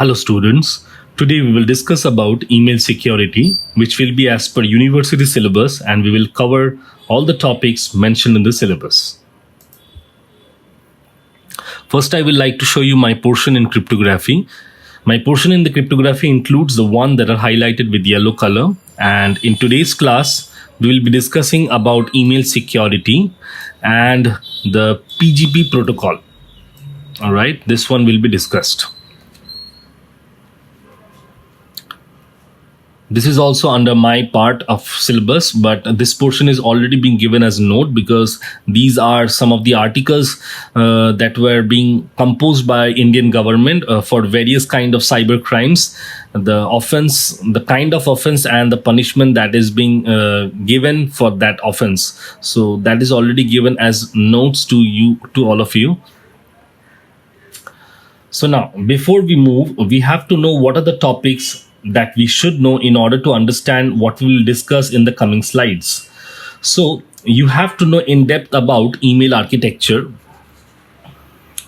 Hello students, today we will discuss about email security, which will be as per university syllabus, and we will cover all the topics mentioned in the syllabus. First, I will like to show you my portion in cryptography. My portion in the cryptography includes the one that are highlighted with yellow color, and in today's class, we will be discussing about email security and the PGP protocol. All right, this one will be discussed. This is also under my part of syllabus, but this portion is already being given as note because these are some of the articles that were being composed by Indian government for various kind of cyber crimes. The offense, the kind of offense and the punishment that is being given for that offense. So that is already given as notes to you, to all of you. So now, before we move, we have to know what are the topics that we should know in order to understand what we will discuss in the coming slides. So you have to know in depth about email architecture,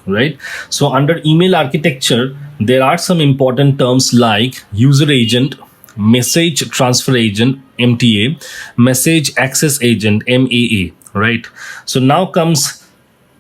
right? So under email architecture, there are some important terms like user agent, message transfer agent, MTA, message access agent, MAA, right? So now comes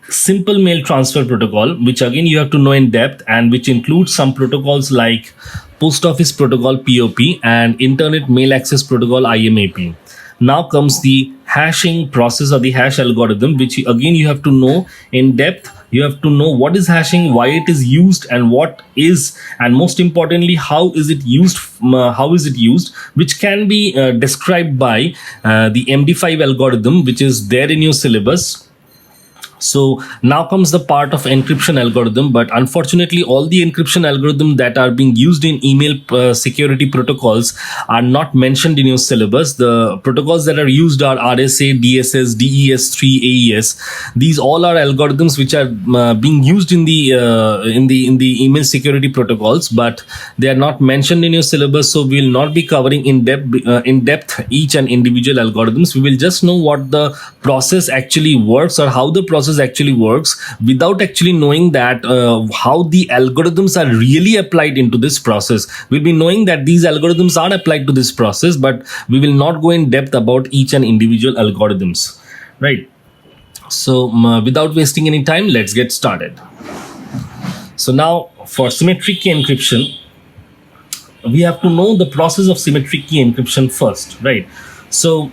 simple mail transfer protocol, which again you have to know in depth, and which includes some protocols like post office protocol, POP, and internet mail access protocol, IMAP. Now comes the hashing process or the hash algorithm, which again you have to know in depth. You have to know what is hashing, why it is used, and what is, and most importantly, how is it used, which can be described by the MD5 algorithm, which is there in your syllabus. So now comes the part of encryption algorithm, but unfortunately all the encryption algorithms that are being used in email security protocols are not mentioned in your syllabus. The protocols that are used are RSA, DSS, DES3, AES. These all are algorithms which are being used in the email security protocols, but they are not mentioned in your syllabus. So we will not be covering in depth each and individual algorithms. We will just know what the process actually works, or how the process actually works, without actually knowing that how the algorithms are really applied into this process. We'll be knowing that these algorithms are applied to this process, but we will not go in depth about each and individual algorithms, right? So without wasting any time, let's get started. So now for symmetric key encryption, we have to know the process of symmetric key encryption first, right? So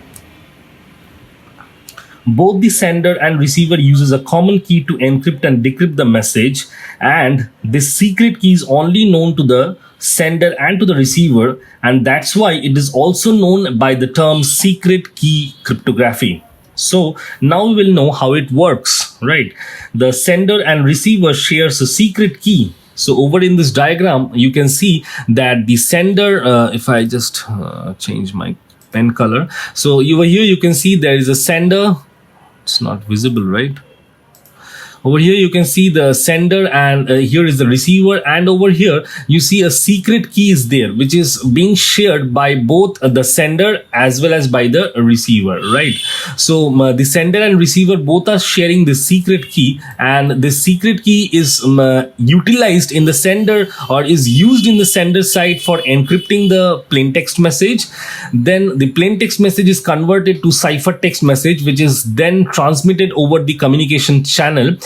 both the sender and receiver uses a common key to encrypt and decrypt the message, and this secret key is only known to the sender and to the receiver, and that's why it is also known by the term secret key cryptography. So now we will know how it works, right? The sender and receiver shares a secret key. So over in this diagram, you can see that the sender, if I just change my pen color. So over here, you can see there is a sender. It's not visible, right? Over here you can see the sender, and here is the receiver, and over here you see a secret key is there, which is being shared by both the sender as well as by the receiver, right? So the sender and receiver both are sharing the secret key, and the secret key is utilized in the sender, or is used in the sender side for encrypting the plain text message. Then the plain text message is converted to ciphertext message, which is then transmitted over the communication channel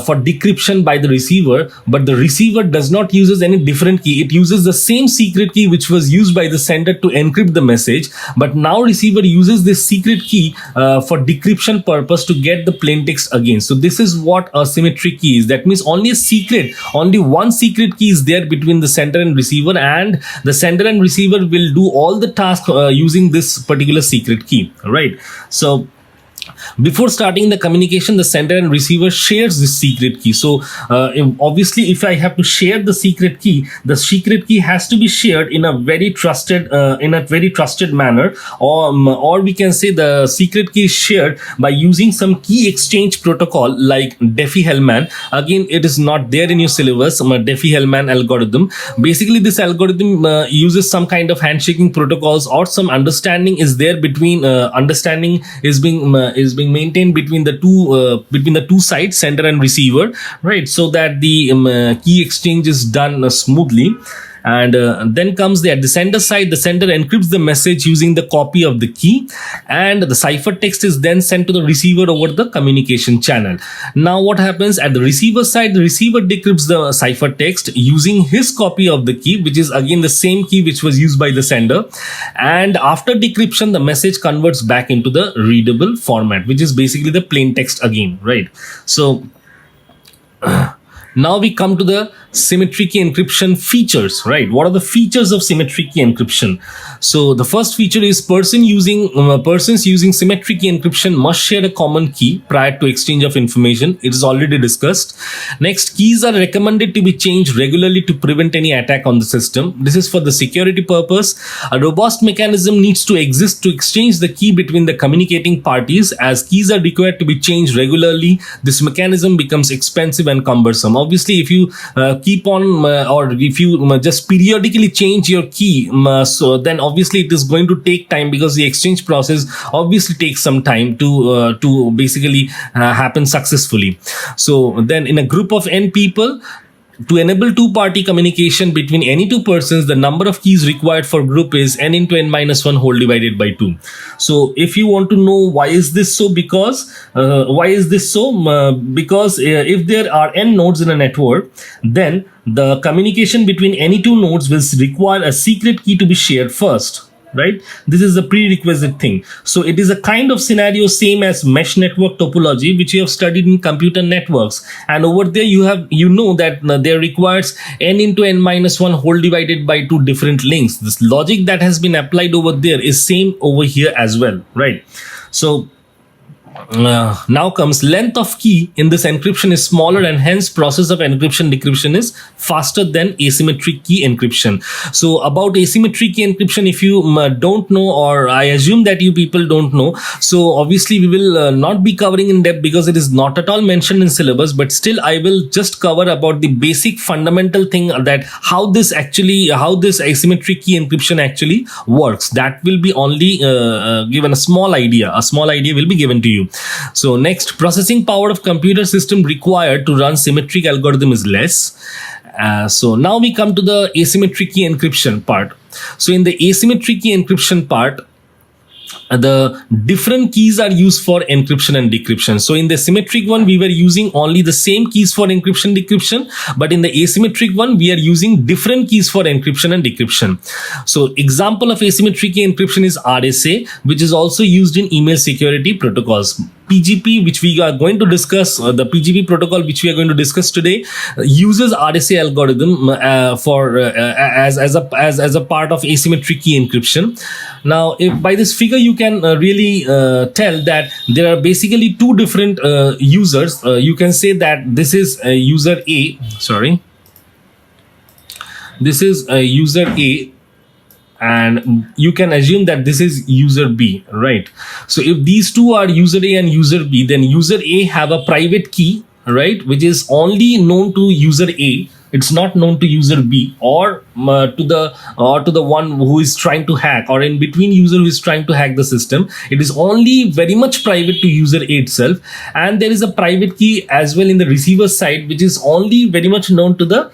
for decryption by the receiver. But the receiver does not use any different key. It uses the same secret key which was used by the sender to encrypt the message, but now receiver uses this secret key for decryption purpose to get the plain text again. So this is what a symmetric key is. That means only one secret key is there between the sender and receiver, and the sender and receiver will do all the tasks using this particular secret key, right? So before starting the communication, the sender and receiver shares this secret key. So obviously, if I have to share the secret key has to be shared in a very trusted manner, or we can say the secret key is shared by using some key exchange protocol like Diffie-Hellman. Again, it is not there in your syllabus. Diffie-Hellman algorithm. Basically, this algorithm uses some kind of handshaking protocols, or some understanding is there between understanding is is being maintained between the two sides, sender and receiver, right? So that the key exchange is done smoothly. And then comes at the sender side, the sender encrypts the message using the copy of the key, and the ciphertext is then sent to the receiver over the communication channel. Now what happens at the receiver side? The receiver decrypts the ciphertext using his copy of the key, which is again the same key which was used by the sender, and after decryption the message converts back into the readable format, which is basically the plain text again, right? So now we come to the symmetry key encryption features, right? What are the features of symmetry key encryption? So the first feature is persons using symmetry key encryption must share a common key prior to exchange of information. It is already discussed. Next, keys are recommended to be changed regularly to prevent any attack on the system. This is for the security purpose. A robust mechanism needs to exist to exchange the key between the communicating parties. As keys are required to be changed regularly, this mechanism becomes expensive and cumbersome. Obviously, if you keep on or if you just periodically change your key, so then obviously it is going to take time, because the exchange process obviously takes some time to basically happen successfully. So then in a group of n people, to enable two-party communication between any two persons, the number of keys required for group is n into n minus 1 whole divided by 2. So if you want to know why is this so, because if there are n nodes in a network, then the communication between any two nodes will require a secret key to be shared first, right? This is a prerequisite thing. So it is a kind of scenario same as mesh network topology, which you have studied in computer networks, and over there you know that there requires n into n minus 1 whole divided by 2 different links. This logic that has been applied over there is same over here as well, right? So now comes length of key in this encryption is smaller, and hence process of encryption decryption is faster than asymmetric key encryption. So about asymmetric key encryption, if you don't know, or I assume that you people don't know, so obviously we will not be covering in depth because it is not at all mentioned in syllabus, but still I will just cover about the basic fundamental thing, that how this asymmetric key encryption actually works. That will be only given a small idea will be given to you. So next, processing power of computer system required to run symmetric algorithm is less. So now we come to the asymmetric key encryption part. So in the asymmetric key encryption part, the different keys are used for encryption and decryption. So in the symmetric one, we were using only the same keys for encryption decryption, but in the asymmetric one, we are using different keys for encryption and decryption. So example of asymmetric key encryption is RSA, which is also used in email security protocols. PGP, which we are going to discuss, the PGP protocol which we are going to discuss today, uses RSA algorithm as a part of asymmetric key encryption. Now, if by this figure you can really tell that there are basically two different users. You can say that this is user A. Sorry, this is user A. And you can assume that this is user B, right? So if these two are user A and user B, then user A have a private key, right, which is only known to user A. It's not known to user B or to the one who is trying to hack, or in between user who is trying to hack the system. It is only very much private to user A itself, and there is a private key as well in the receiver side, which is only very much known to the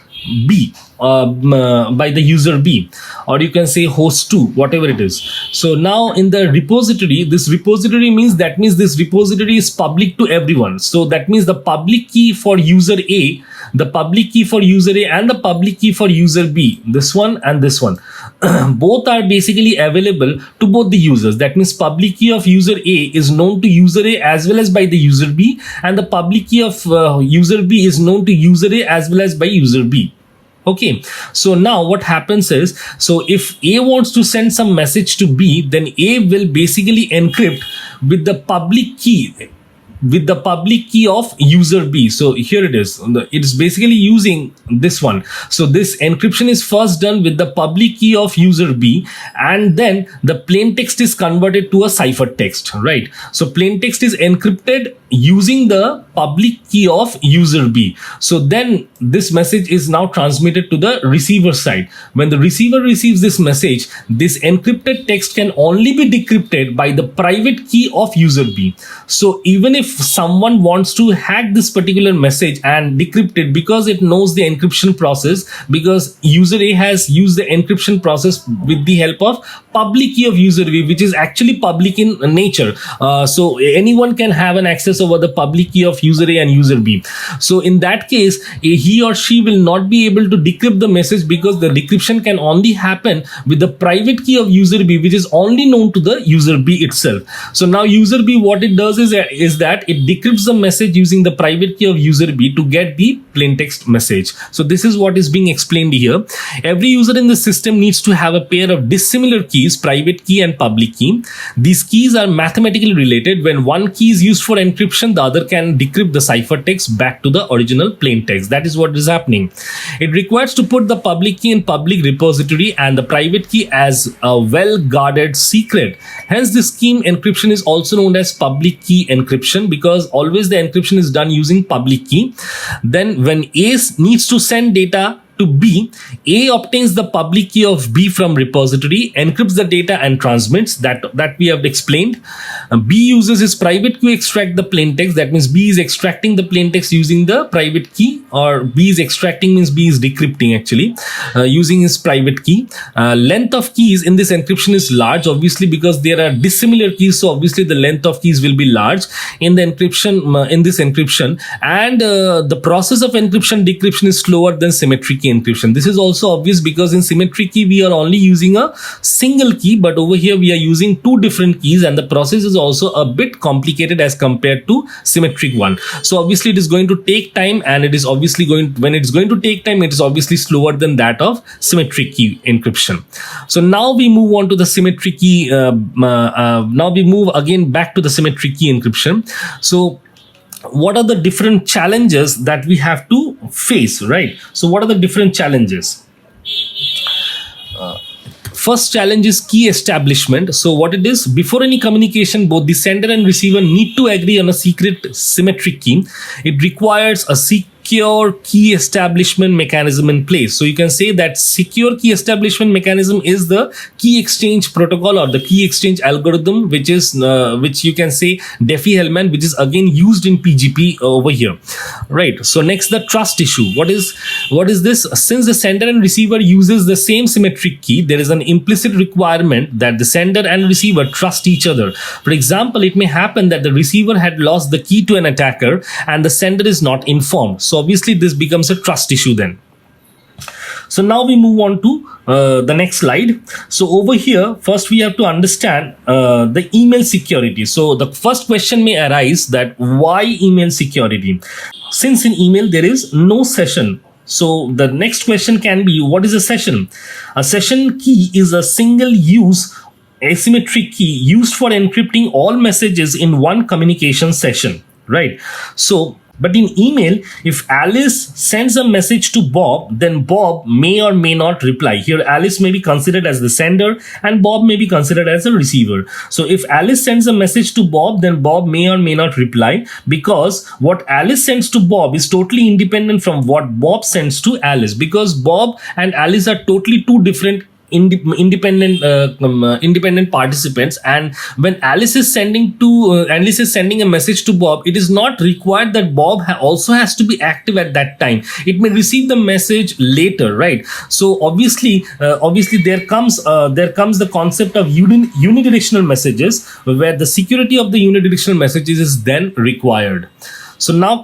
B by the user B, or you can say host 2, whatever it is. So now in the repository, this repository means this repository is public to everyone. So that means the public key for user A, the public key for user A, and the public key for user B, this one and this one, both are basically available to both the users. That means public key of user A is known to user A as well as by the user B, and the public key of user B is known to user A as well as by user B. Okay, so now what happens is, so if A wants to send some message to B, then A will basically encrypt with the public key with the public key of user B. So here it is. It is basically using this one. So this encryption is first done with the public key of user B, and then the plain text is converted to a ciphertext, right? So plain text is encrypted using the public key of user B. So then this message is now transmitted to the receiver side. When the receiver receives this message, this encrypted text can only be decrypted by the private key of user B. So even if someone wants to hack this particular message and decrypt it, because it knows the encryption process, because user A has used the encryption process with the help of public key of user B, which is actually public in nature. So anyone can have an access over the public key of user A and user B. So in that case, he or she will not be able to decrypt the message, because the decryption can only happen with the private key of user B, which is only known to the user B itself. So now user B, what it does is that it decrypts the message using the private key of user B to get the plain text message. So this is what is being explained here. Every user in the system needs to have a pair of dissimilar keys, private key and public key. These keys are mathematically related. When one key is used for encryption, the other can decrypt the ciphertext back to the original plain text. That is what is happening. It requires to put the public key in public repository and the private key as a well-guarded secret. Hence, this scheme encryption is also known as public key encryption, because always the encryption is done using public key. Then when A needs to send data to B, A obtains the public key of B from repository, encrypts the data and transmits. That we have explained. B uses his private key to extract the plain text. That means B is extracting the plain text using the private key, or B is extracting means B is decrypting actually using his private key. Length of keys in this encryption is large, obviously, because there are dissimilar keys. So obviously the length of keys will be large in the encryption, in this encryption, and the process of encryption decryption is slower than symmetric key encryption. This is also obvious, because in symmetric key we are only using a single key, but over here we are using two different keys, and the process is also a bit complicated as compared to symmetric one. So obviously it is going to take time, and it is obviously when it's going to take time, it is obviously slower than that of symmetric key encryption. So now we move on to the symmetric key. Now we move again back to the symmetric key encryption. So what are the different challenges that we have to face, right? So what are the different challenges? First challenge is key establishment. So what it is, before any communication, both the sender and receiver need to agree on a secret symmetric key. It requires a secure key establishment mechanism in place. So you can say that secure key establishment mechanism is the key exchange protocol, or the key exchange algorithm, which is which you can say Diffie-Hellman, which is again used in PGP over here, right? So next, the trust issue. What is this? Since the sender and receiver uses the same symmetric key, there is an implicit requirement that the sender and receiver trust each other. For example, it may happen that the receiver had lost the key to an attacker and the sender is not informed. So obviously this becomes a trust issue then. So now we move on to the next slide. So over here, first we have to understand the email security. So the first question may arise that why email security? Since in email there is no session. So the next question can be, what is a session? A session key is a single use asymmetric key used for encrypting all messages in one communication session, right? So but in email, if Alice sends a message to Bob, then Bob may or may not reply. Here, Alice may be considered as the sender and Bob may be considered as a receiver. So if Alice sends a message to Bob, then Bob may or may not reply, because what Alice sends to Bob is totally independent from what Bob sends to Alice, because Bob and Alice are totally two different independent participants. And when Alice is sending a message to Bob, it is not required that Bob also has to be active at that time. It may receive the message later, right? So obviously there comes the concept of unidirectional messages, where the security of the unidirectional messages is then required. So now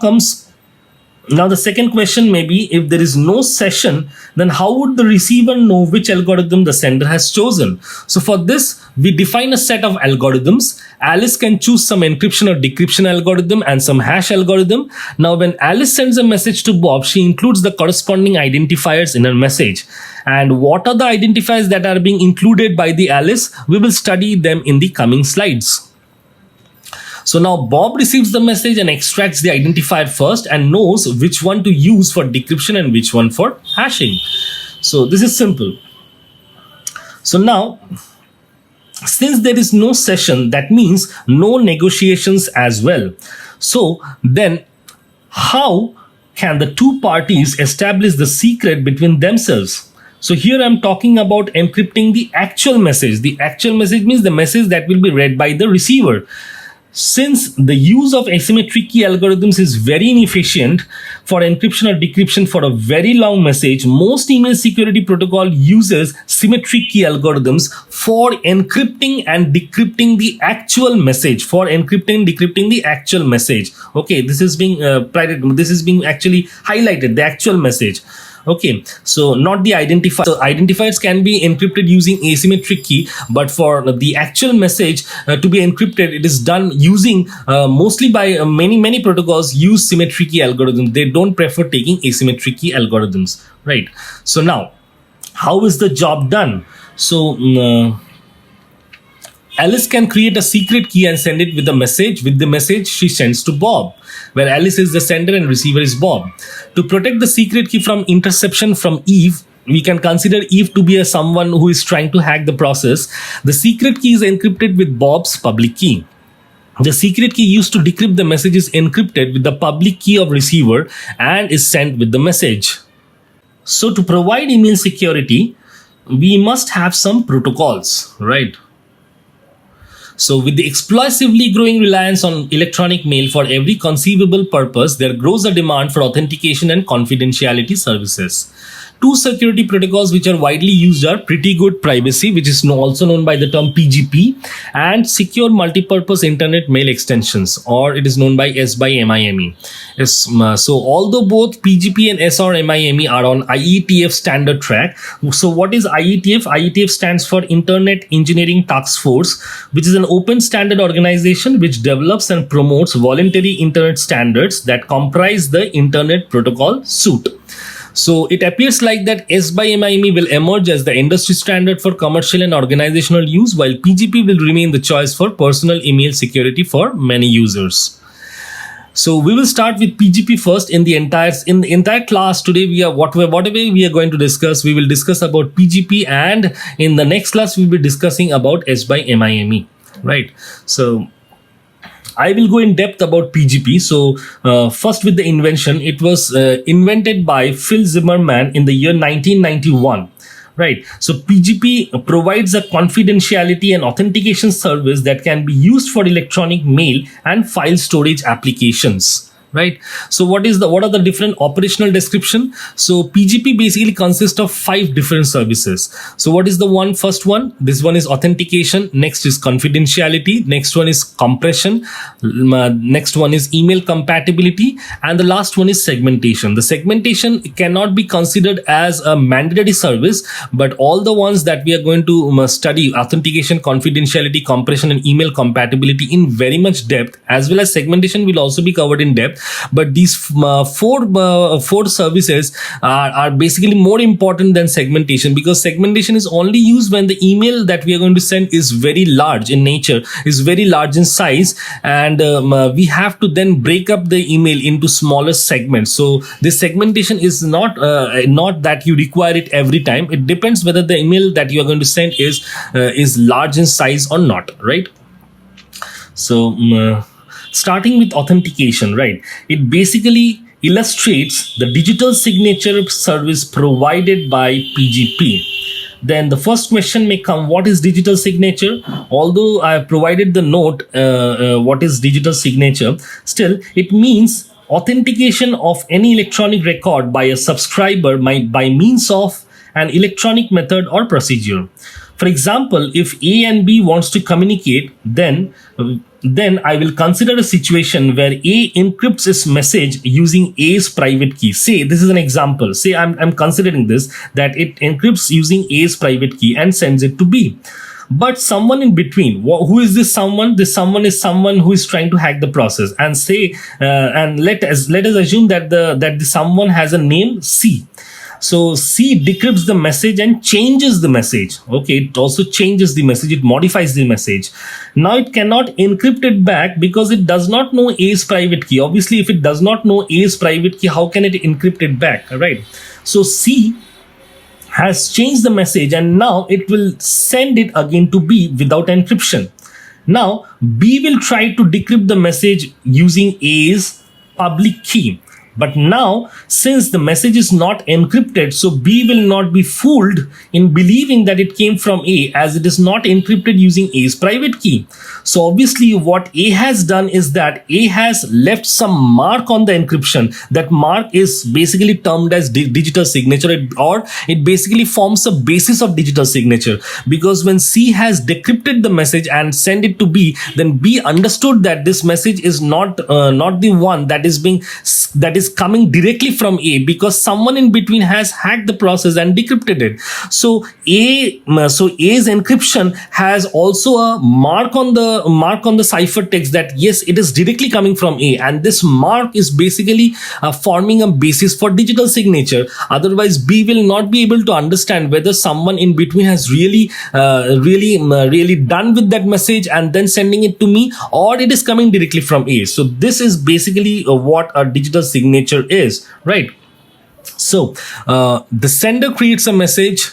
the second question may be, if there is no session, then how would the receiver know which algorithm the sender has chosen? So for this, we define a set of algorithms. Alice can choose some encryption or decryption algorithm and some hash algorithm. Now when Alice sends a message to Bob, she includes the corresponding identifiers in her message. And what are the identifiers that are being included by the Alice? We will study them in the coming slides. So now Bob receives the message and extracts the identifier first and knows which one to use for decryption and which one for hashing. So this is simple. So now, since there is no session, that means no negotiations as well. So then how can the two parties establish the secret between themselves? So here I'm talking about encrypting the actual message. The actual message means the message that will be read by the receiver. Since the use of asymmetric key algorithms is very inefficient for encryption or decryption for a very long message, most email security protocol uses symmetric key algorithms for encrypting and decrypting the actual message. Okay, this is being actually highlighted, the actual message. Okay, so not the identifier. So identifiers can be encrypted using asymmetric key, but for the actual message to be encrypted, it is done using mostly by many protocols use symmetric key algorithms. They don't prefer taking asymmetric key algorithms, right? So now, how is the job done? So Alice can create a secret key and send it with the message she sends to Bob, where Alice is the sender and receiver is Bob. To protect the secret key from interception from Eve, we can consider Eve to be someone who is trying to hack the process. The secret key is encrypted with Bob's public key. The secret key used to decrypt the message is encrypted with the public key of receiver and is sent with the message. So to provide email security, we must have some protocols, right? So with the explosively growing reliance on electronic mail for every conceivable purpose, there grows a demand for authentication and confidentiality services. Two security protocols which are widely used are Pretty Good Privacy, which is also known by the term PGP, and Secure Multipurpose Internet Mail Extensions, or it is known by S by MIME. So although both PGP and S or MIME are on IETF standard track, so what is IETF? IETF stands for Internet Engineering Task Force, which is an open standard organization which develops and promotes voluntary internet standards that comprise the Internet Protocol suite. So it appears like that S by MIME will emerge as the industry standard for commercial and organizational use, while PGP will remain the choice for personal email security for many users. So we will start with PGP first. In the entire class today, whatever we are going to discuss, we will discuss about PGP, and in the next class we'll be discussing about S by MIME, right? So I will go in depth about PGP. So first with the invention, it was invented by Phil Zimmermann in the year 1991. Right. So PGP provides a confidentiality and authentication service that can be used for electronic mail and file storage applications. Right. So what are the different operational description? So PGP basically consists of 5 different services. So what is the first one? This one is authentication. Next is confidentiality. Next one is compression. Next one is email compatibility. And the last one is segmentation. The segmentation cannot be considered as a mandatory service, but all the ones that we are going to study, authentication, confidentiality, compression, and email compatibility in very much depth, as well as segmentation will also be covered in depth. But these four services are basically more important than segmentation, because segmentation is only used when the email that we are going to send is very large in nature, is very large in size, and we have to then break up the email into smaller segments. So this segmentation is not that you require it every time. It depends whether the email that you are going to send is large in size or not, right? So starting with authentication, right? It basically illustrates the digital signature service provided by PGP. Then the first question may come, what is digital signature? Although I have provided the note, what is digital signature, still it means authentication of any electronic record by a subscriber by means of an electronic method or procedure. For example, if A and B wants to communicate, then I will consider a situation where A encrypts its message using A's private key. Say, this is an example. Say I'm considering this, that it encrypts using A's private key and sends it to B. But someone in between, who is this someone? This someone is someone who is trying to hack the process. And say, and let us assume that the someone has a name C. So C decrypts the message and changes the message. Okay, it also changes the message, it modifies the message. Now it cannot encrypt it back because it does not know A's private key. Obviously, if it does not know A's private key, how can it encrypt it back, right? So C has changed the message and now it will send it again to B without encryption. Now B will try to decrypt the message using A's public key. But now, since the message is not encrypted, so B will not be fooled in believing that it came from A, as it is not encrypted using A's private key. So obviously what A has done is that A has left some mark on the encryption. That mark is basically termed as digital signature, or it basically forms a basis of digital signature. Because when C has decrypted the message and sent it to B, then B understood that this message is not the one that is coming directly from A, because someone in between has hacked the process and decrypted it. So A's encryption has also a mark on the ciphertext that yes, it is directly coming from A, and this mark is basically forming a basis for digital signature. Otherwise, B will not be able to understand whether someone in between has really done with that message and then sending it to me, or it is coming directly from A. So this is basically what a digital signature is, right? So the sender creates a message.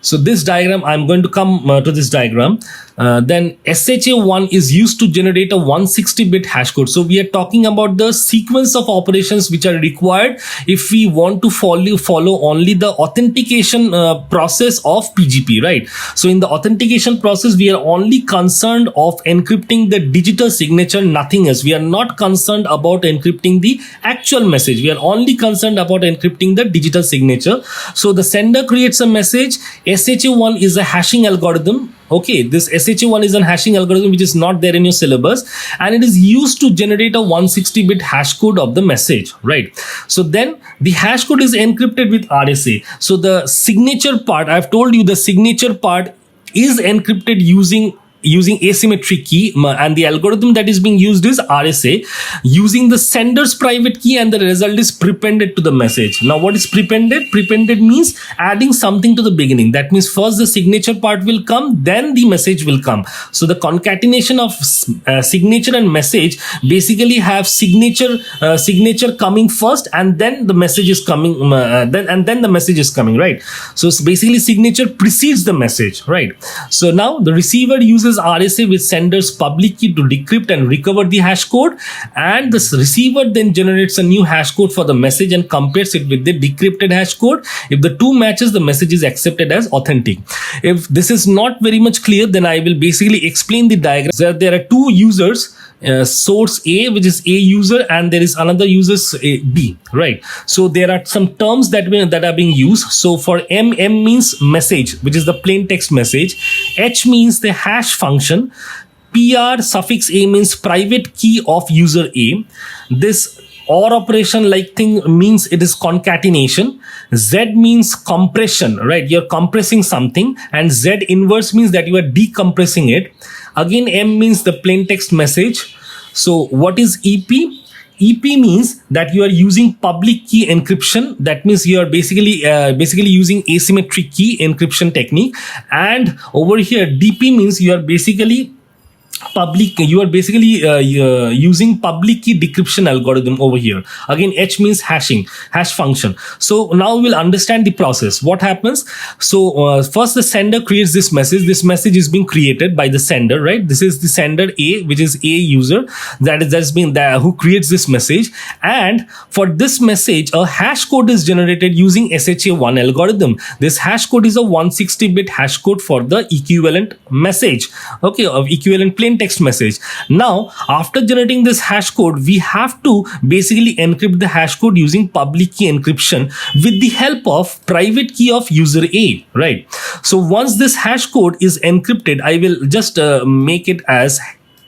So this diagram, I'm going to come to this diagram. Then SHA-1 is used to generate a 160-bit hash code. So we are talking about the sequence of operations which are required if we want to follow only the authentication process of PGP, right? So in the authentication process, we are only concerned of encrypting the digital signature, nothing else. We are not concerned about encrypting the actual message. We are only concerned about encrypting the digital signature. So the sender creates a message. SHA-1 is a hashing algorithm. Okay, this SHA-1 is a hashing algorithm which is not there in your syllabus, and it is used to generate a 160-bit hash code of the message, right? So then the hash code is encrypted with RSA. So the signature part, I've told you the signature part is encrypted using asymmetric key, and the algorithm that is being used is RSA using the sender's private key, and the result is prepended to the message. Now what is prepended? Prepended means adding something to the beginning. That means first the signature part will come, then the message will come. So the concatenation of signature and message basically have signature coming first, and then the message is coming, then the message is coming, right? So it's basically signature precedes the message, right? So now the receiver uses RSA with sender's public key to decrypt and recover the hash code, and the receiver then generates a new hash code for the message and compares it with the decrypted hash code. If the two matches, the message is accepted as authentic. If this is not very much clear, then I will basically explain the diagram. So there are two users, source A, which is A user, and there is another user B, right? So there are some terms that are being used. So for M means message, which is the plain text message. H means the hash function. PR suffix A means private key of user A. This OR operation like thing means it is concatenation. Z means compression, right? You're compressing something, and Z inverse means that you are decompressing it. Again, M means the plain text message. So what is EP? EP means that you are using public key encryption. That means you are basically using asymmetric key encryption technique. And over here, DP means you are basically using public key decryption algorithm over here. Again, H means hash function. So now we'll understand the process. What happens? So first the sender creates this message. This message is being created by the sender, right? This is the sender A, which is A user who creates this message. And for this message, a hash code is generated using SHA-1 algorithm. This hash code is a 160-bit hash code for the equivalent message, okay, of equivalent plain text message. Now, after generating this hash code, we have to basically encrypt the hash code using public key encryption with the help of private key of user A, right? So once this hash code is encrypted, I will just make it as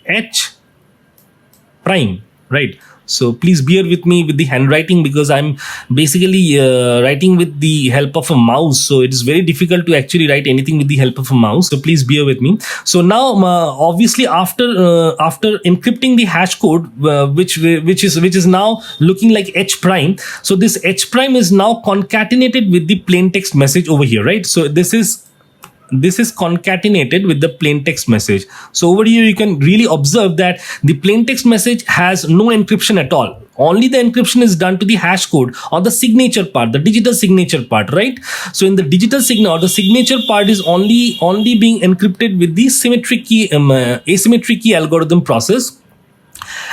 H prime, right? So please bear with me with the handwriting, because I'm basically writing with the help of a mouse. So it is very difficult to actually write anything with the help of a mouse. So please bear with me. So now, obviously, after encrypting the hash code, which is now looking like H prime. So this H prime is now concatenated with the plain text message over here, right? So this is concatenated with the plain text message. So over here you can really observe that the plain text message has no encryption at all. Only the encryption is done to the hash code or the signature part, the digital signature part, right? So in the digital signal or the signature part is only being encrypted with the symmetric key asymmetric key algorithm process.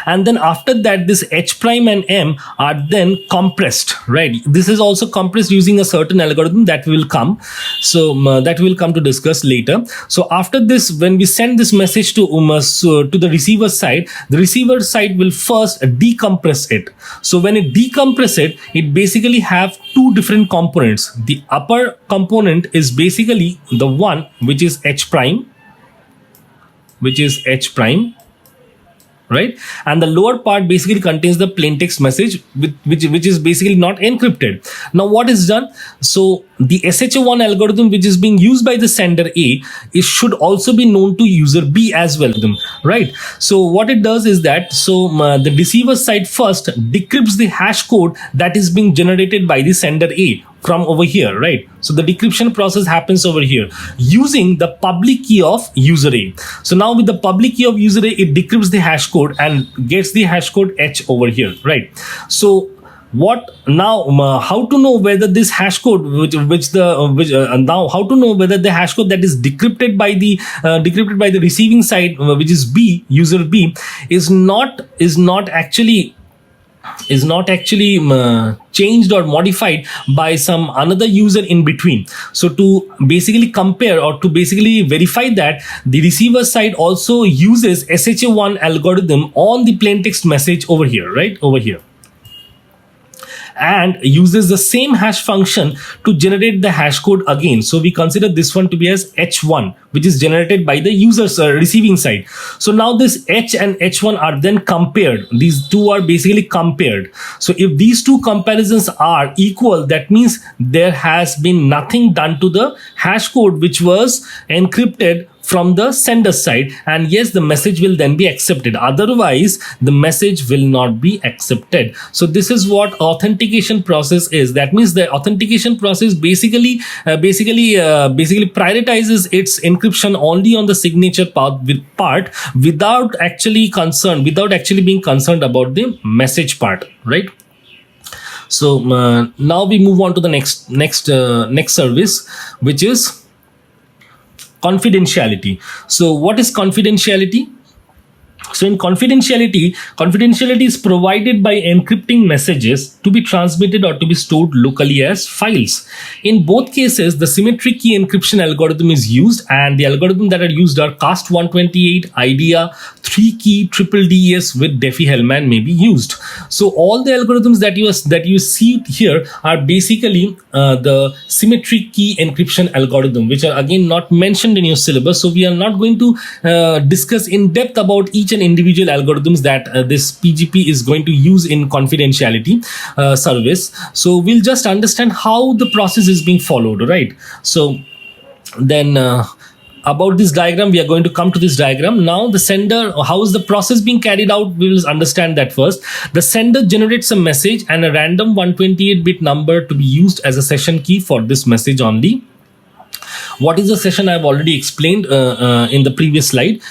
And then after that, this H prime and M are then compressed, right? This is also compressed using a certain algorithm that will come. So that will come to discuss later. So after this, when we send this message to the receiver side, the receiver side will first decompress it. So when it decompress it, it basically have two different components. The upper component is basically the one which is H prime, right? And the lower part basically contains the plain text message, which is basically not encrypted. Now what is done? So the SHA-1 algorithm, which is being used by the sender A, it should also be known to user B as well, right? So what it does is that, the receiver side first decrypts the hash code that is being generated by the sender A from over here, right? So the decryption process happens over here using the public key of user A. So now with the public key of user A, it decrypts the hash code and gets the hash code H over here, right? So what now? How to know whether this hash code, now how to know whether the hash code that is decrypted by the receiving side, which is B, user B, is not actually changed or modified by some another user in between. So to basically compare or to basically verify that, the receiver side also uses SHA-1 algorithm on the plain text message over here, right? Over here. And uses the same hash function to generate the hash code again. So we consider this one to be as H1, which is generated by the user's receiving side. So now this H and H1 are then compared. These two are basically compared. So if these two comparisons are equal, that means there has been nothing done to the hash code which was encrypted from the sender side, and yes, the message will then be accepted. Otherwise the message will not be accepted. So this is what authentication process is. That means the authentication process basically prioritizes its encryption only on the signature part without actually being concerned about the message part, right? So now we move on to the next service, which is confidentiality. So what is confidentiality? So in confidentiality is provided by encrypting messages to be transmitted or to be stored locally as files. In both cases, the symmetric key encryption algorithm is used, and the algorithm that are used are CAST128, IDEA, 3-key, triple DES with Diffie-Hellman may be used. So all the algorithms that you see here are basically the symmetric key encryption algorithm, which are again not mentioned in your syllabus. So we are not going to discuss in depth about each and individual algorithms that this PGP is going to use in confidentiality service. So we'll just understand how the process is being followed, right? So then about this diagram, we are going to come to this diagram. Now the sender, how is the process being carried out? We will understand that first. The sender generates a message and a random 128-bit number to be used as a session key for this message only. What is the session? I've already explained in the previous slide.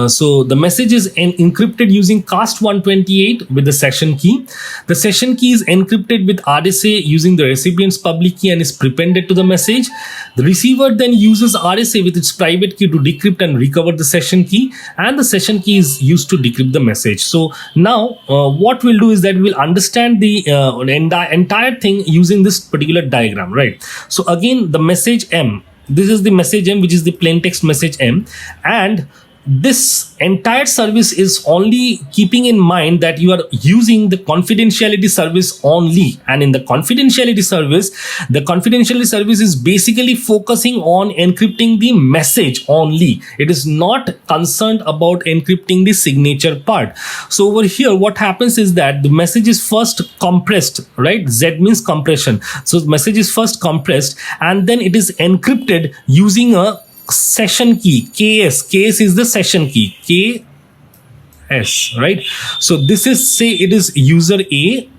So the message is encrypted using CAST128 with the session key. The session key is encrypted with RSA using the recipient's public key and is prepended to the message. The receiver then uses RSA with its private key to decrypt and recover the session key, and the session key is used to decrypt the message. So now what we'll do is that we'll understand the entire thing using this particular diagram, right? So again, the message M. This is the message M, which is the plain text message M, and this entire service is only keeping in mind that you are using the confidentiality service only, and in the confidentiality service is basically focusing on encrypting the message only. It is not concerned about encrypting the signature part. So over here what happens is that the message is first compressed, right? Z means compression. So the message is first compressed and then it is encrypted using a session key, KS is the session key, KS, right? So this is, say it is user A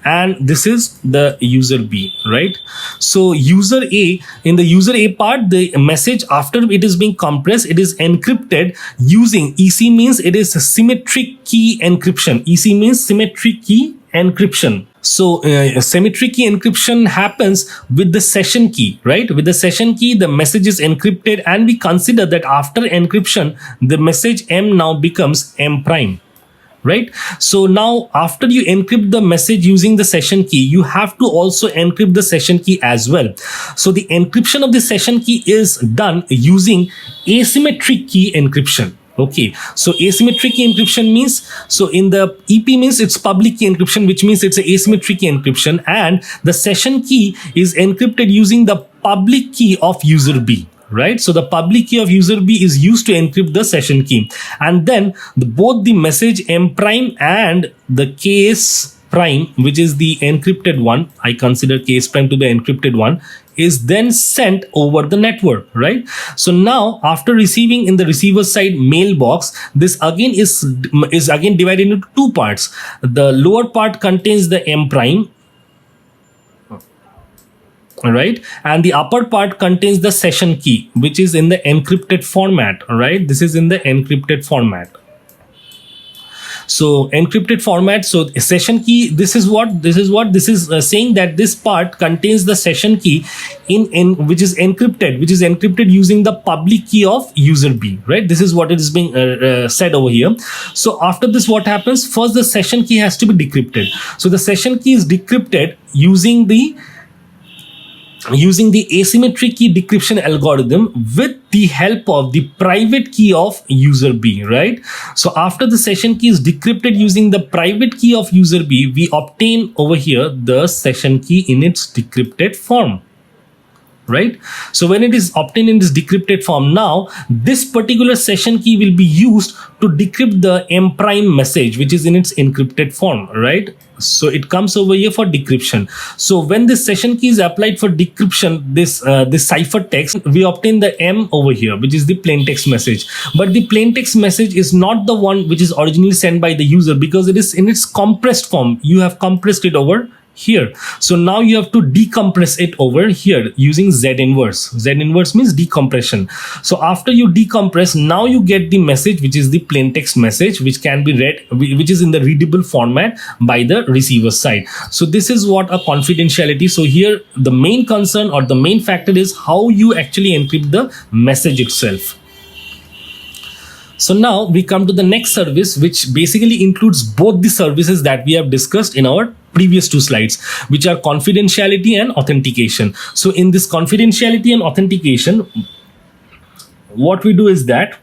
and this is the user B, right? So user A, in the user A part, the message after it is being compressed, it is encrypted using EC, means it is a symmetric key encryption. EC means symmetric key encryption. So symmetric key encryption happens with the session key, right? With the session key, the message is encrypted, and we consider that after encryption, the message M now becomes M prime, right? So now after you encrypt the message using the session key, you have to also encrypt the session key as well. So the encryption of the session key is done using asymmetric key encryption. Okay, so asymmetric key encryption means, so in the EP means it's public key encryption, which means it's a asymmetric key encryption, and the session key is encrypted using the public key of user B, right? So the public key of user B is used to encrypt the session key, and then both the message M prime and the KS prime, which is the encrypted one, I consider KS prime to be encrypted one, is then sent over the network, right? So now after receiving in the receiver side mailbox, this again is again divided into two parts. The lower part contains the M prime, right, and the upper part contains the session key, which is in the encrypted format, right? This is in the encrypted format. So encrypted format, so session key, this is saying that this part contains the session key in which is encrypted using the public key of user B, right? This is what it is being said over here. So after this, what happens? First, the session key has to be decrypted. So the session key is decrypted using the asymmetric key decryption algorithm with the help of the private key of user B, right? So after the session key is decrypted using the private key of user B, we obtain over here the session key in its decrypted form, right? So when it is obtained in this decrypted form, now this particular session key will be used to decrypt the M prime message, which is in its encrypted form, right? So it comes over here for decryption. So when this session key is applied for decryption, this cipher text, we obtain the M over here, which is the plain text message. But the plain text message is not the one which is originally sent by the user, because it is in its compressed form. You have compressed it over here. So now you have to decompress it over here using Z inverse. Z inverse means decompression. So after you decompress, now you get the message, which is the plain text message, which can be read, which is in the readable format by the receiver side. So this is what a confidentiality. So here the main concern or the main factor is how you actually encrypt the message itself. So now we come to the next service, which basically includes both the services that we have discussed in our previous two slides, which are confidentiality and authentication. So in this confidentiality and authentication, what we do is that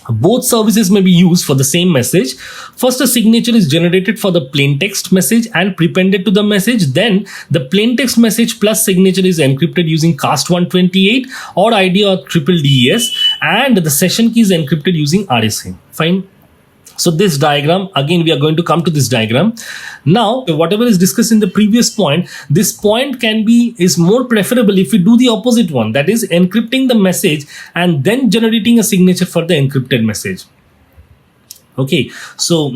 both services may be used for the same message. First, a signature is generated for the plain text message and prepended to the message. Then the plain text message plus signature is encrypted using cast128 or ID or triple DES, and the session key is encrypted using RSA. Fine. So this diagram, again, we are going to come to this diagram. Now, whatever is discussed in the previous point, this point is more preferable if we do the opposite one, that is encrypting the message and then generating a signature for the encrypted message. Okay, so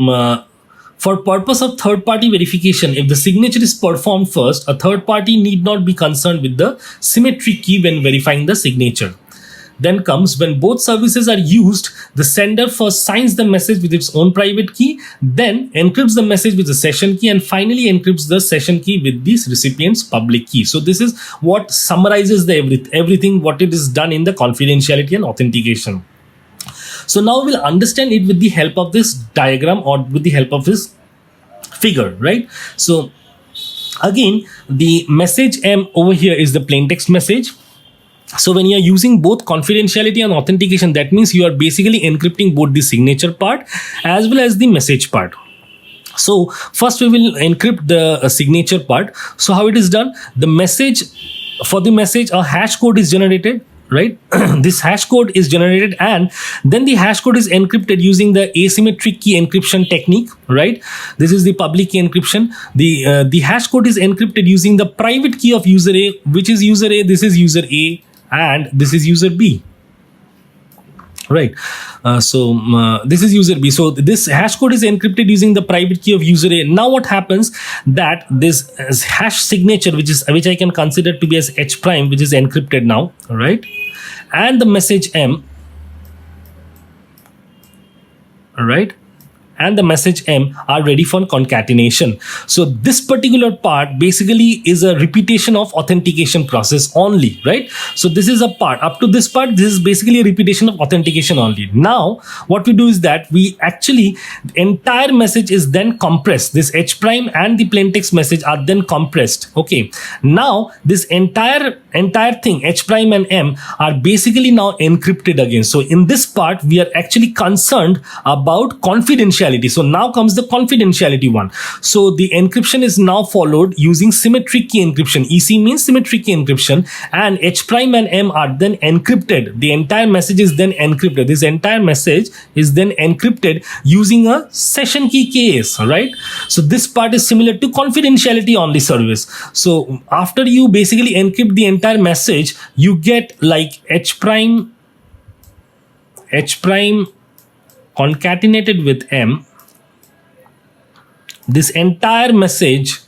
for purpose of third-party verification, if the signature is performed first, a third party need not be concerned with the symmetric key when verifying the signature. Then comes when both services are used, the sender first signs the message with its own private key, then encrypts the message with the session key, and finally encrypts the session key with the recipient's public key. So this is what summarizes the everything what it is done in the confidentiality and authentication. So now we'll understand it with the help of this diagram or with the help of this figure, right? So again, the message M over here is the plain text message. So when you are using both confidentiality and authentication, that means you are basically encrypting both the signature part as well as the message part. So first we will encrypt the signature part. So how it is done? The message, for the message, a hash code is generated, right? This hash code is generated, and then the hash code is encrypted using the asymmetric key encryption technique, right? This is the public key encryption. The hash code is encrypted using the private key of user A, which is user A, this is user A, and this is user B, right? This is user B. So this hash code is encrypted using the private key of user A. Now what happens, that this hash signature, which I can consider to be as H prime, which is encrypted now, right? And the message M, right? And the message M are ready for concatenation. So this particular part basically is a repetition of authentication process only, right? So this is a part, up to this part, this is basically a repetition of authentication only. Now what we do is that we actually, the entire message is then compressed. This H prime and the plaintext message are then compressed. Okay, now this entire thing, H prime and M, are basically now encrypted again. So in this part we are actually concerned about confidentiality. So now comes the confidentiality one. So the encryption is now followed using symmetric key encryption. EC means symmetric key encryption, and H prime and M are then encrypted. The entire message is then encrypted. This entire message is then encrypted using a session key KS, right? So this part is similar to confidentiality only service. So after you basically encrypt the entire message, you get like H prime concatenated with M. This entire message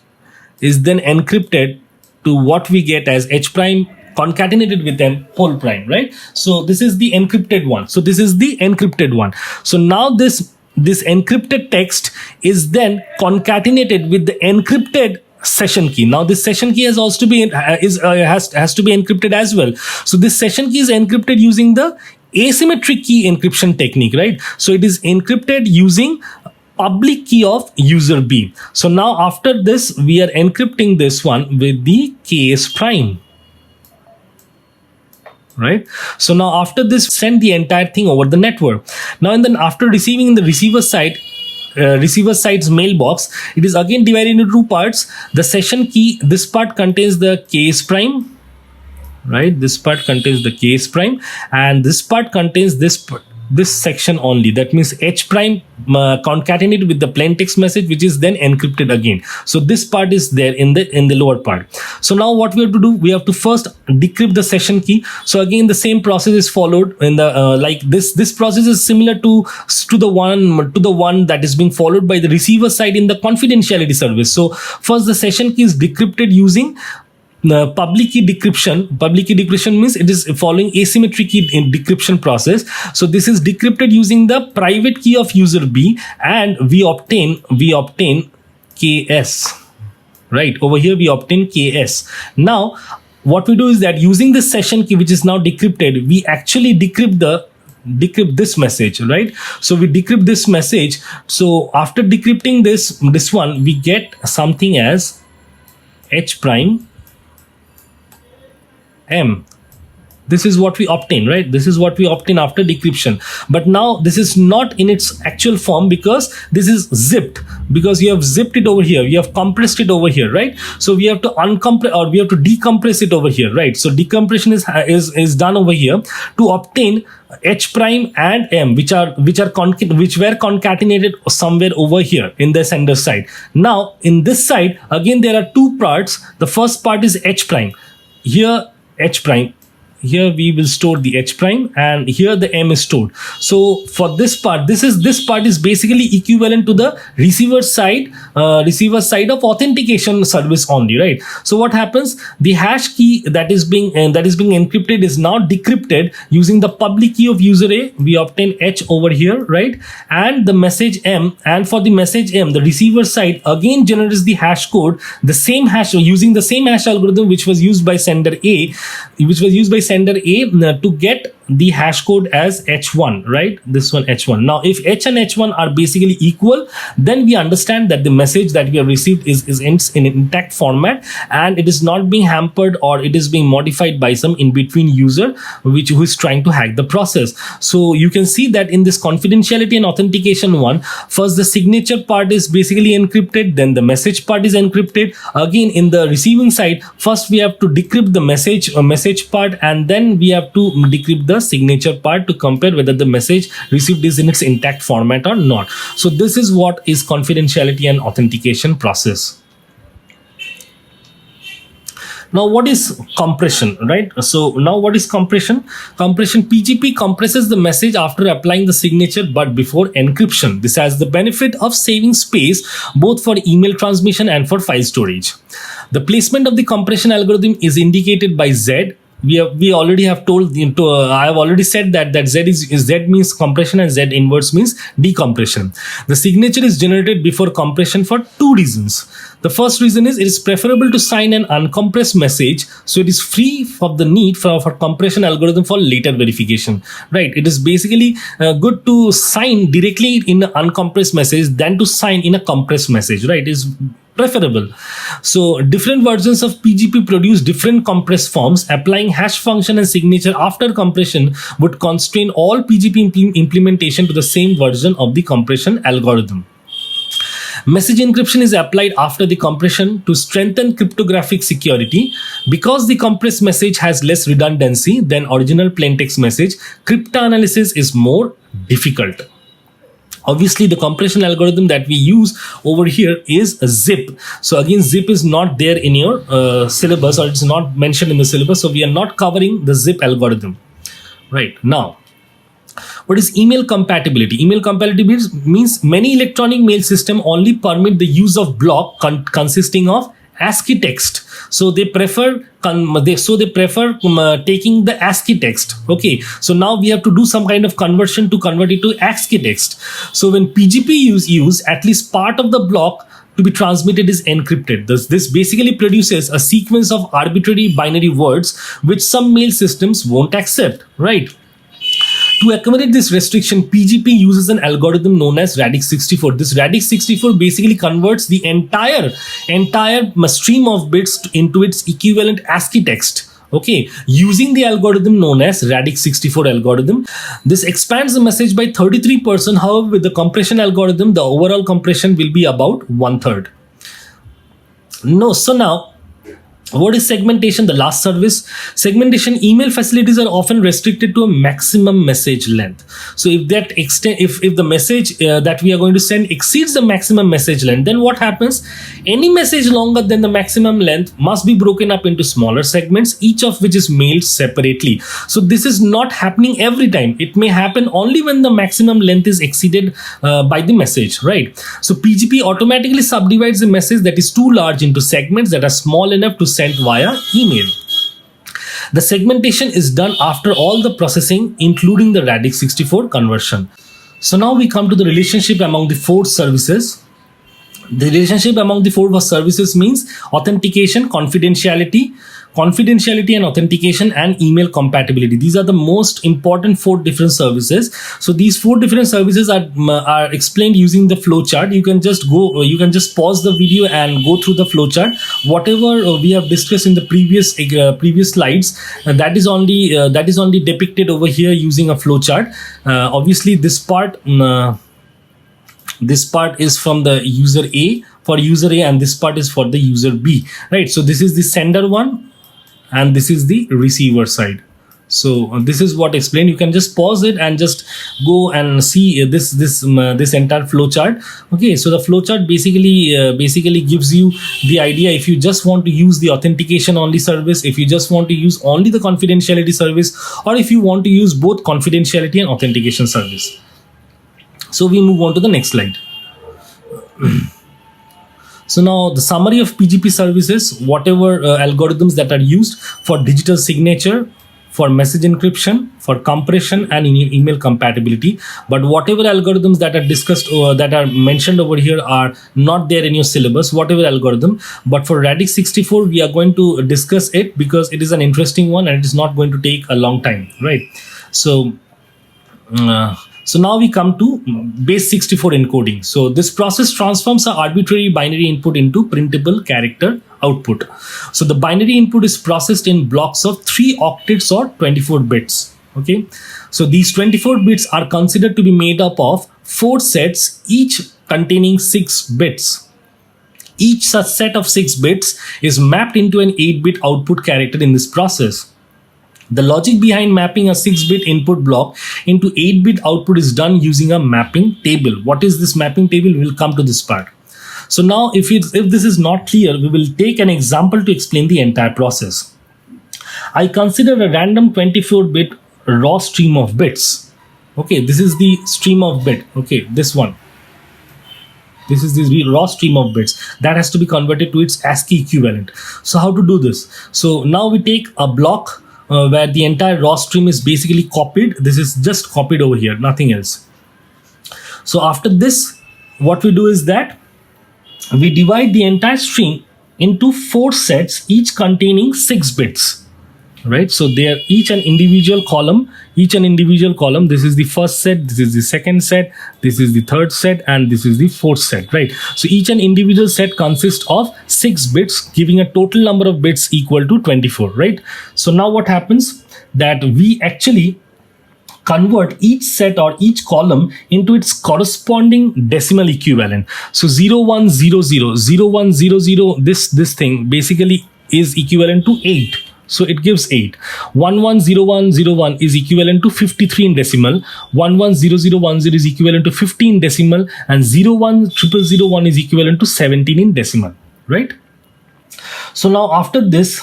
is then encrypted to what we get as H prime concatenated with M whole prime, right? So this is the encrypted one. So this is the encrypted one. So now this encrypted text is then concatenated with the encrypted session key. Now this session key has also to be has to be encrypted as well. So this session key is encrypted using the asymmetric key encryption technique, right? So it is encrypted using public key of user B. So now after this we are encrypting this one with the KS prime, right? So now after this, send the entire thing over the network. Now and then after receiving in the receiver side's mailbox, it is again divided into two parts. The session key, this part contains the KS prime, right? This part contains the KS prime, and this part contains this section only. That means H prime concatenated with the plaintext message, which is then encrypted again. So this part is there in the lower part. So now what we have to do, we have to first decrypt the session key. So again the same process is followed in the like this process is similar to the one that is being followed by the receiver side in the confidentiality service. So first the session key is decrypted using public key decryption. Public key decryption means it is following asymmetric key in decryption process. So this is decrypted using the private key of user B, and we obtain KS, right? Over here we obtain KS. Now what we do is that using this session key, which is now decrypted, we actually decrypt this message, right? So we decrypt this message. So after decrypting this one, we get something as H prime M. This is what we obtain, right? This is what we obtain after decryption. But now this is not in its actual form because this is zipped, because you have zipped it over here, you have compressed it over here, right? So we have to uncompress, or we have to decompress it over here, right? So decompression is done over here to obtain H prime and M, which were concatenated somewhere over here in the sender side. Now in this side again there are two parts. The first part is H prime. Here H prime, here we will store the H prime, and here the M is stored. So for this part, this part is basically equivalent to the receiver side of authentication service only, right? So what happens, the hash key that is being encrypted is now decrypted using the public key of user A. We obtain H over here, right? And the message M, and for the message M, the receiver side again generates the hash code, the same hash, using the same hash algorithm which was used by sender A, to get the hash code as H1, right? This one H1. Now, if H and H1 are basically equal, then we understand that the message that we have received is in intact format, and it is not being hampered or it is being modified by some in-between user who is trying to hack the process. So you can see that in this confidentiality and authentication one, first the signature part is basically encrypted, then the message part is encrypted. Again, in the receiving side, first we have to decrypt the message part, and then we have to decrypt the signature part to compare whether the message received is in its intact format or not. So this is what is confidentiality and authentication process. Now, what is compression, right? So now what is compression? PGP compresses the message after applying the signature but before encryption. This has the benefit of saving space both for email transmission and for file storage. The placement of the compression algorithm is indicated by Z. We already have told I have already said that Z means compression and Z inverse means decompression. The signature is generated before compression for two reasons. The first reason is it is preferable to sign an uncompressed message, so it is free of the need for compression algorithm for later verification, right? It is basically good to sign directly in an uncompressed message than to sign in a compressed message, right? It is preferable. So different versions of PGP produce different compressed forms. Applying hash function and signature after compression would constrain all PGP implementation to the same version of the compression algorithm. Message encryption is applied after the compression to strengthen cryptographic security. Because the compressed message has less redundancy than original plaintext message, cryptanalysis is more difficult. Obviously, the compression algorithm that we use over here is a zip. So again, zip is not there in your syllabus, or it's not mentioned in the syllabus. So we are not covering the zip algorithm. Right now, what is email compatibility? Email compatibility means many electronic mail systems only permit the use of block consisting of ASCII text. So they prefer taking the ASCII text. Okay, so now we have to do some kind of conversion to convert it to ASCII text. So when PGP is used, at least part of the block to be transmitted is encrypted. This basically produces a sequence of arbitrary binary words which some mail systems won't accept, right? To accommodate this restriction, PGP uses an algorithm known as Radix64. This Radix64 basically converts the entire stream of bits into its equivalent ASCII text. Okay, using the algorithm known as Radix64 algorithm. This expands the message by 33%. However, with the compression algorithm, the overall compression will be about 1/3. So now, what is segmentation? The last service. Segmentation, email facilities are often restricted to a maximum message length. So if that if the message that we are going to send exceeds the maximum message length, then what happens? Any message longer than the maximum length must be broken up into smaller segments, each of which is mailed separately. So this is not happening every time. It may happen only when the maximum length is exceeded by the message, right? So PGP automatically subdivides the message that is too large into segments that are small enough to sent via email. The segmentation is done after all the processing, including the Radix64 conversion. So now we come to the relationship among the four services. The relationship among the four services means authentication, confidentiality and authentication, and email compatibility. These are the most important four different services. So these four different services are explained using the flowchart. You can just pause the video and go through the flowchart. Whatever we have discussed in the previous slides, that is only depicted over here using a flowchart. Obviously, this part is from the user A for user A, and this part is for the user B, right? So this is the sender one, and this is the receiver side. So this is what explained. You can just pause it and just go and see this entire flowchart. Okay, so the flowchart basically gives you the idea if you just want to use the authentication only service, if you just want to use only the confidentiality service, or if you want to use both confidentiality and authentication service. So we move on to the next slide. So now the summary of PGP services, whatever algorithms that are used for digital signature, for message encryption, for compression, and email compatibility. But whatever algorithms that are discussed that are mentioned over here are not there in your syllabus, whatever algorithm. But for Radix 64, we are going to discuss it because it is an interesting one and it is not going to take a long time, right? So now we come to base 64 encoding. So this process transforms an arbitrary binary input into printable character output. So the binary input is processed in blocks of 3 octets or 24 bits. Okay. So these 24 bits are considered to be made up of 4 sets, each containing 6 bits. Each such set of 6 bits is mapped into an 8-bit output character in this process. The logic behind mapping a 6-bit input block into 8-bit output is done using a mapping table. What is this mapping table? We will come to this part. So now if this is not clear, we will take an example to explain the entire process. I consider a random 24-bit raw stream of bits. Okay, this is the stream of bit. Okay, this one. This is the raw stream of bits that has to be converted to its ASCII equivalent. So how to do this? So now we take a block where the entire raw stream is basically copied. This is just copied over here, nothing else. So after this, what we do is that we divide the entire stream into 4 sets, each containing 6 bits. Right, so they are each an individual column. This is the first set, this is the second set, this is the third set, and this is the fourth set. Right, so each an individual set consists of 6 bits, giving a total number of bits equal to 24. Right, so now what happens that we actually convert each set or each column into its corresponding decimal equivalent. So 0100 this thing basically is equivalent to 8. So it gives 8. 110101 is equivalent to 53 in decimal. 110010 is equivalent to 15 decimal, and 01001 is equivalent to 17 in decimal. Right? So now after this,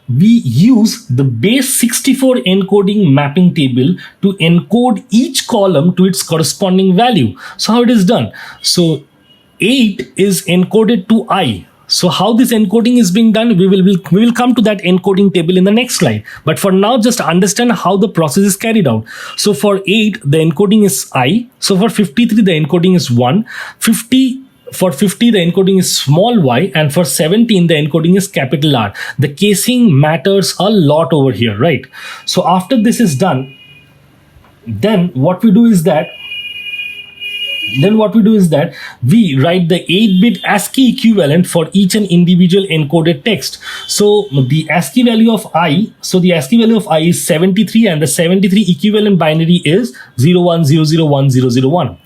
we use the base 64 encoding mapping table to encode each column to its corresponding value. So how it is done? So 8 is encoded to I. So how this encoding is being done, we will come to that encoding table in the next slide. But for now, just understand how the process is carried out. So for 8, the encoding is I. So for 53, the encoding is 1. For 50, the encoding is small y, and for 17, the encoding is capital R. The casing matters a lot over here, right? So after this is done, then what we do is that we write the 8-bit ASCII equivalent for each and individual encoded text. So the ASCII value of I, is 73, and the 73 equivalent binary is 01001001.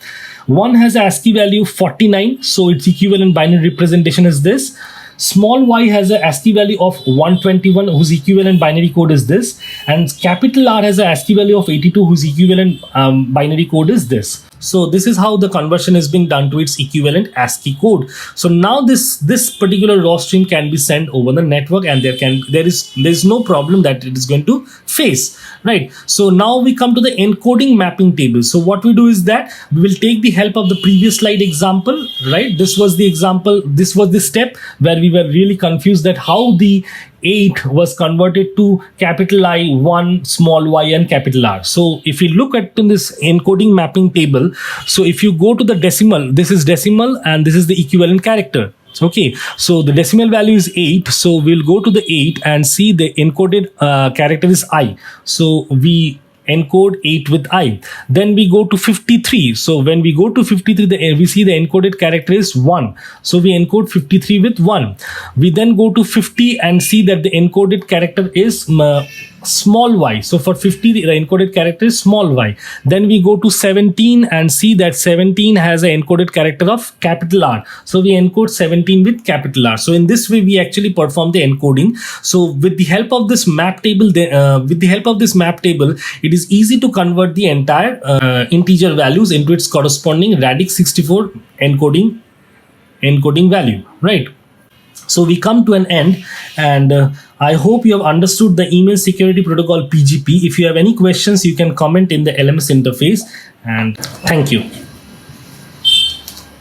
One has ASCII value 49, so its equivalent binary representation is this. Small y has a ASCII value of 121, whose equivalent binary code is this, and capital R has a ASCII value of 82, whose equivalent binary code is this. So this is how the conversion is being done to its equivalent ASCII code. So now this particular raw stream can be sent over the network, and there is no problem that it is going to face, right? So now we come to the encoding mapping table. So what we do is that we will take the help of the previous slide example, right? This was the example, this was the step where we were really confused that how the 8 was converted to capital I, 1, small y, and capital R. So if you look at this encoding mapping table, so if you go to the decimal, this is decimal and this is the equivalent character. Okay, so the decimal value is 8. So we'll go to the 8 and see the encoded character is I. So we encode 8 with I. Then we go to 53. So when we go to 53, we see the encoded character is 1. So we encode 53 with 1. We then go to 50 and see that the encoded character is small y. So for 50, the encoded character is small y. Then we go to 17 and see that 17 has an encoded character of capital R. So we encode 17 with capital R. So in this way, we actually perform the encoding. So with the help of this map table, it is easy to convert the entire integer values into its corresponding Radix 64 encoding value, right? So we come to an end, and I hope you have understood the email security protocol PGP. If you have any questions, you can comment in the LMS interface, and thank you.